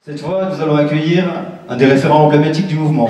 Cette fois, nous allons accueillir un des référents emblématiques du mouvement.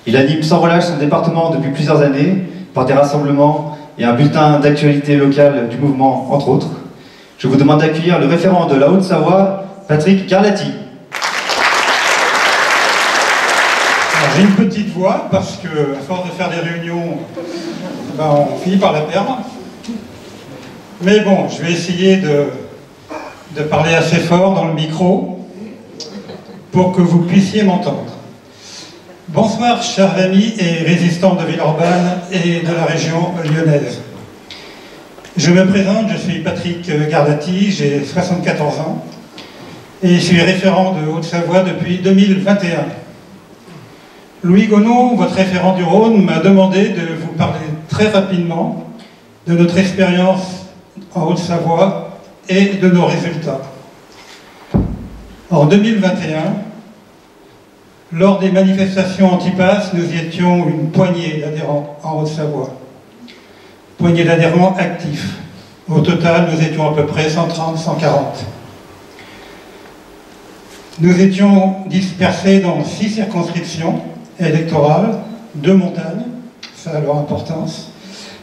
Il anime sans relâche son département depuis plusieurs années, par des rassemblements et un bulletin d'actualité locale du mouvement, entre autres. Je vous demande d'accueillir le référent de la Haute-Savoie, Patrick Garlati. J'ai une petite voix parce que, à force de faire des réunions, on finit par la perdre. Mais bon, je vais essayer de parler assez fort dans le micro pour que vous puissiez m'entendre. Bonsoir, chers amis et résistants de Villeurbanne et de la région lyonnaise. Je me présente, je suis Patrick Garlati, j'ai 74 ans et je suis référent de Haute-Savoie depuis 2021. Louis Gonon, votre référent du Rhône, m'a demandé de vous parler très rapidement de notre expérience en Haute-Savoie et de nos résultats. En 2021, lors des manifestations anti-pass, nous étions une poignée d'adhérents en Haute-Savoie. Poignée d'adhérents actifs. Au total, nous étions à peu près 130, 140. Nous étions dispersés dans 6 circonscriptions électorales, 2 montagnes, ça a leur importance.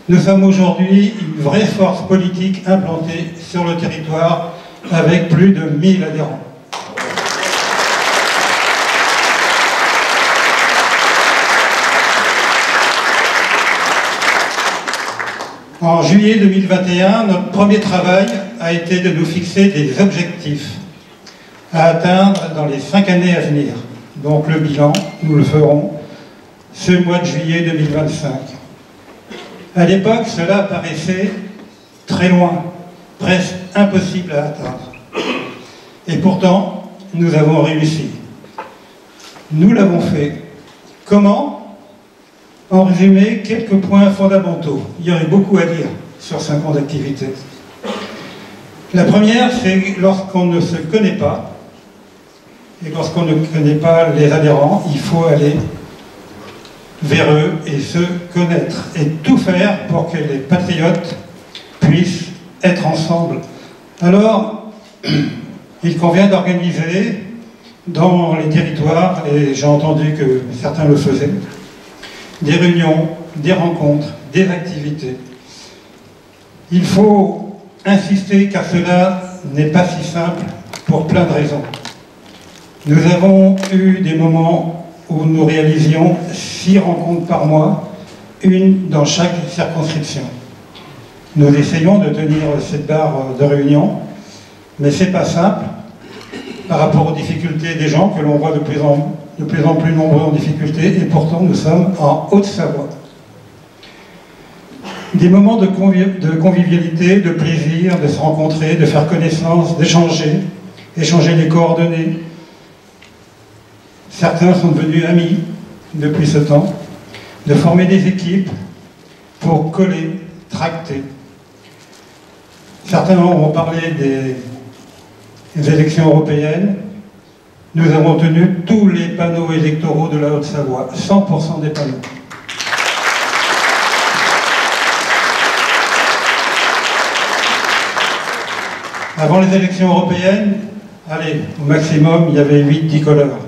Nous sommes aujourd'hui une vraie force politique implantée sur le territoire avec plus de 1000 adhérents. En juillet 2021, notre premier travail a été de nous fixer des objectifs à atteindre dans les 5 années à venir. Donc le bilan, nous le ferons ce mois de juillet 2025. À l'époque, cela paraissait très loin, presque impossible à atteindre. Et pourtant, nous avons réussi. Nous l'avons fait. Comment ? En résumé, quelques points fondamentaux. Il y aurait beaucoup à dire sur 5 ans d'activité. La première, c'est lorsqu'on ne se connaît pas, et lorsqu'on ne connaît pas les adhérents, il faut aller vers eux et se connaître, et tout faire pour que les patriotes puissent être ensemble. Alors, il convient d'organiser dans les territoires, et j'ai entendu que certains le faisaient, des réunions, des rencontres, des activités. Il faut insister car cela n'est pas si simple pour plein de raisons. Nous avons eu des moments où nous réalisions 6 rencontres par mois, une dans chaque circonscription. Nous essayons de tenir cette barre de réunion, mais ce n'est pas simple par rapport aux difficultés des gens que l'on voit de plus en plus nombreux en difficulté, et pourtant nous sommes en Haute-Savoie. Des moments de convivialité, de plaisir, de se rencontrer, de faire connaissance, d'échanger, échanger les coordonnées. Certains sont devenus amis depuis ce temps, de former des équipes pour coller, tracter. Certains ont parlé des élections européennes. Nous avons tenu tous les panneaux électoraux de la Haute-Savoie, 100% des panneaux. Avant les élections européennes, allez, au maximum, il y avait 8-10 couleurs.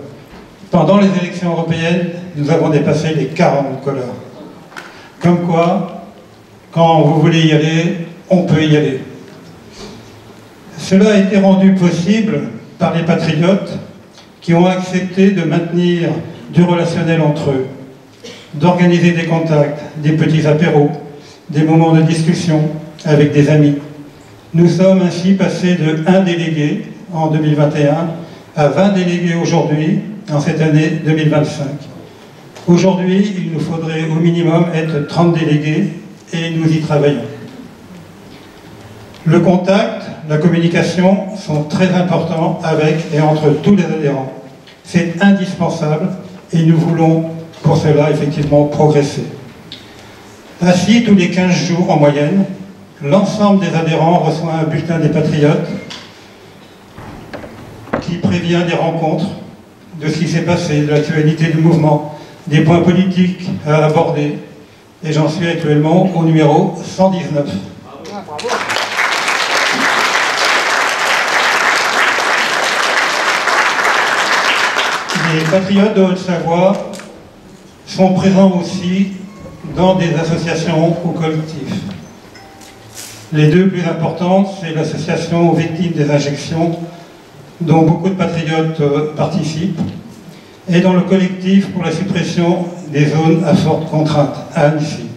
Pendant les élections européennes, nous avons dépassé les 40 couleurs. Comme quoi, quand vous voulez y aller, on peut y aller. Cela a été rendu possible par les patriotes qui ont accepté de maintenir du relationnel entre eux, d'organiser des contacts, des petits apéros, des moments de discussion avec des amis. Nous sommes ainsi passés de 1 délégué en 2021 à 20 délégués aujourd'hui, en cette année 2025. Aujourd'hui, il nous faudrait au minimum être 30 délégués et nous y travaillons. Le contact, la communication sont très importants avec et entre tous les adhérents. C'est indispensable et nous voulons pour cela effectivement progresser. Ainsi, tous les 15 jours en moyenne, l'ensemble des adhérents reçoit un bulletin des patriotes qui prévient des rencontres, de ce qui s'est passé, de l'actualité du mouvement, des points politiques à aborder. Et j'en suis actuellement au numéro 119. Bravo. Les patriotes de Haute-Savoie sont présents aussi dans des associations ou collectifs. Les deux plus importantes, c'est l'association aux victimes des injections, dont beaucoup de patriotes participent, et dans le collectif pour la suppression des zones à forte contrainte, à Annecy.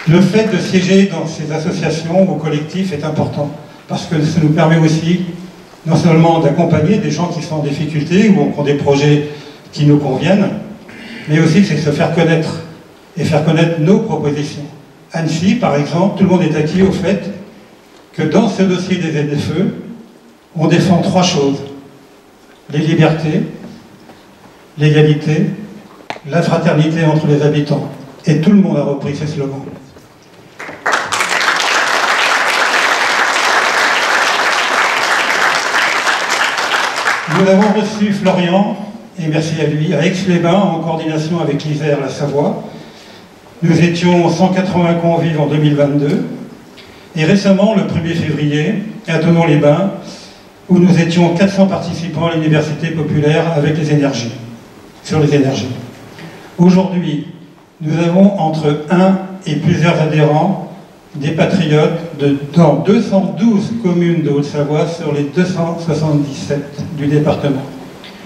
Le fait de siéger dans ces associations ou collectifs est important, parce que ça nous permet aussi non seulement d'accompagner des gens qui sont en difficulté ou qui ont des projets qui nous conviennent, mais aussi c'est se faire connaître et faire connaître nos propositions. Annecy, par exemple, tout le monde est acquis au fait que dans ce dossier des ZFE, on défend trois choses: les libertés, l'égalité, la fraternité entre les habitants. Et tout le monde a repris ces slogans. Nous avons reçu Florian, et merci à lui, à Aix-les-Bains, en coordination avec l'Isère, la Savoie. Nous étions 180 convives en 2022. Et récemment, le 1er février, à Thonon-les-Bains, où nous étions 400 participants à l'Université populaire avec les énergies, sur les énergies. Aujourd'hui, nous avons entre 1 et plusieurs adhérents, des patriotes dans 212 communes de Haute-Savoie sur les 277 du département,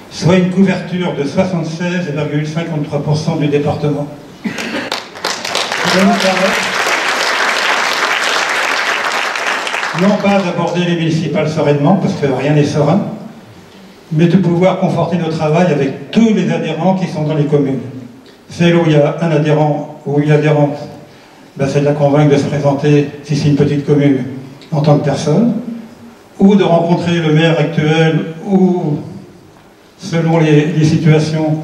soit une couverture de 76,53% du département. Ça nous permet non pas d'aborder les municipales sereinement, parce que rien n'est serein, mais de pouvoir conforter notre travail avec tous les adhérents qui sont dans les communes. Celle où il y a un adhérent ou une adhérente, c'est de la convaincre de se présenter, si c'est une petite commune, en tant que personne, ou de rencontrer le maire actuel, ou, selon les situations,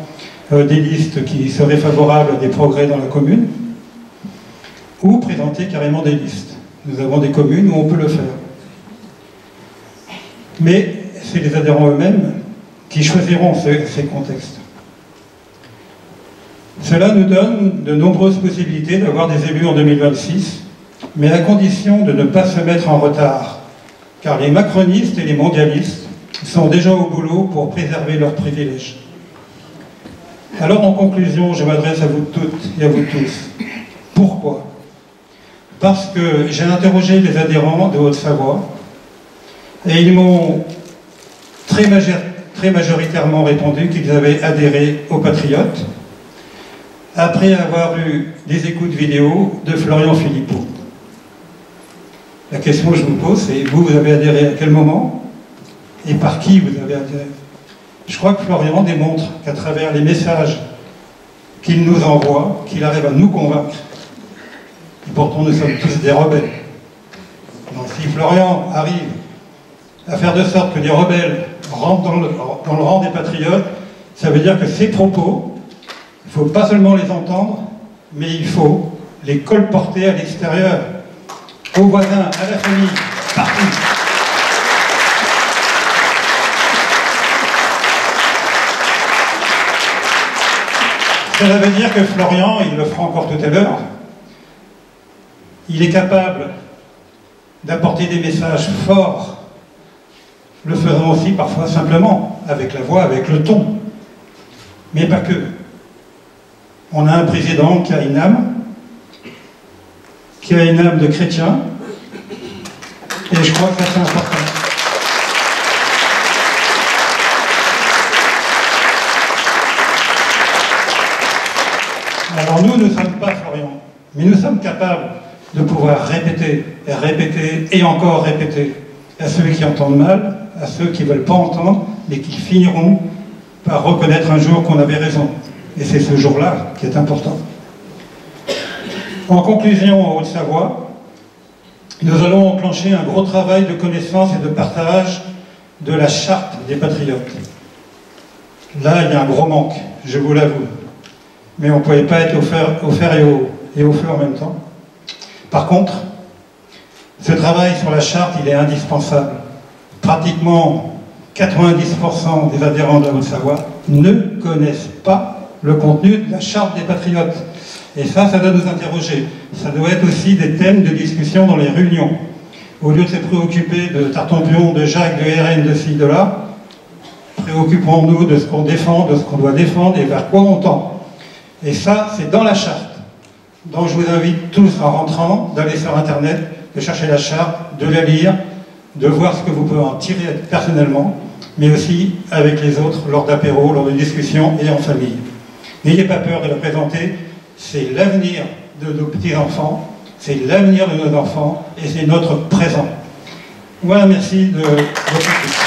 des listes qui seraient favorables à des progrès dans la commune, ou présenter carrément des listes. Nous avons des communes où on peut le faire. Mais c'est les adhérents eux-mêmes qui choisiront ces contextes. Cela nous donne de nombreuses possibilités d'avoir des élus en 2026, mais à condition de ne pas se mettre en retard, car les macronistes et les mondialistes sont déjà au boulot pour préserver leurs privilèges. Alors en conclusion, je m'adresse à vous toutes et à vous tous. Pourquoi ? Parce que j'ai interrogé les adhérents de Haute-Savoie et ils m'ont très majoritairement répondu qu'ils avaient adhéré aux Patriotes après avoir eu des écoutes vidéo de Florian Philippot. La question que je vous pose, c'est vous avez adhéré à quel moment et par qui vous avez adhéré? Je crois que Florian démontre qu'à travers les messages qu'il nous envoie, qu'il arrive à nous convaincre. Et pourtant, nous sommes tous des rebelles. Donc si Florian arrive à faire de sorte que les rebelles rentrent dans le rang des patriotes, ça veut dire que ces propos, il ne faut pas seulement les entendre, mais il faut les colporter à l'extérieur, aux voisins, à la famille, partout. Cela veut dire que Florian, il le fera encore tout à l'heure, il est capable d'apporter des messages forts, le faisant aussi parfois simplement, avec la voix, avec le ton, mais pas que. On a un président qui a une âme de chrétien, et je crois que ça c'est important. Alors nous ne sommes pas Florian, mais nous sommes capables de pouvoir répéter, et répéter, et encore répéter, à ceux qui entendent mal, à ceux qui ne veulent pas entendre, mais qui finiront par reconnaître un jour qu'on avait raison. Et c'est ce jour-là qui est important. En conclusion, en Haute-Savoie, nous allons enclencher un gros travail de connaissance et de partage de la charte des patriotes. Là, il y a un gros manque, je vous l'avoue. Mais on ne pouvait pas être au fer et au feu en même temps. Par contre, ce travail sur la charte, il est indispensable. Pratiquement 90% des adhérents de la Haute-Savoie ne connaissent pas le contenu de la charte des patriotes. Et ça doit nous interroger. Ça doit être aussi des thèmes de discussion dans les réunions. Au lieu de se préoccuper de Tartampion, de Jacques, de RN, de ci, de là, préoccupons-nous de ce qu'on défend, de ce qu'on doit défendre et vers quoi on tend. Et ça, c'est dans la charte. Donc je vous invite tous, en rentrant, d'aller sur Internet, de chercher la charte, de la lire, de voir ce que vous pouvez en tirer personnellement, mais aussi avec les autres, lors d'apéros, lors de discussions et en famille. N'ayez pas peur de le présenter, c'est l'avenir de nos petits-enfants, c'est l'avenir de nos enfants et c'est notre présent. Voilà, merci de votre écoute.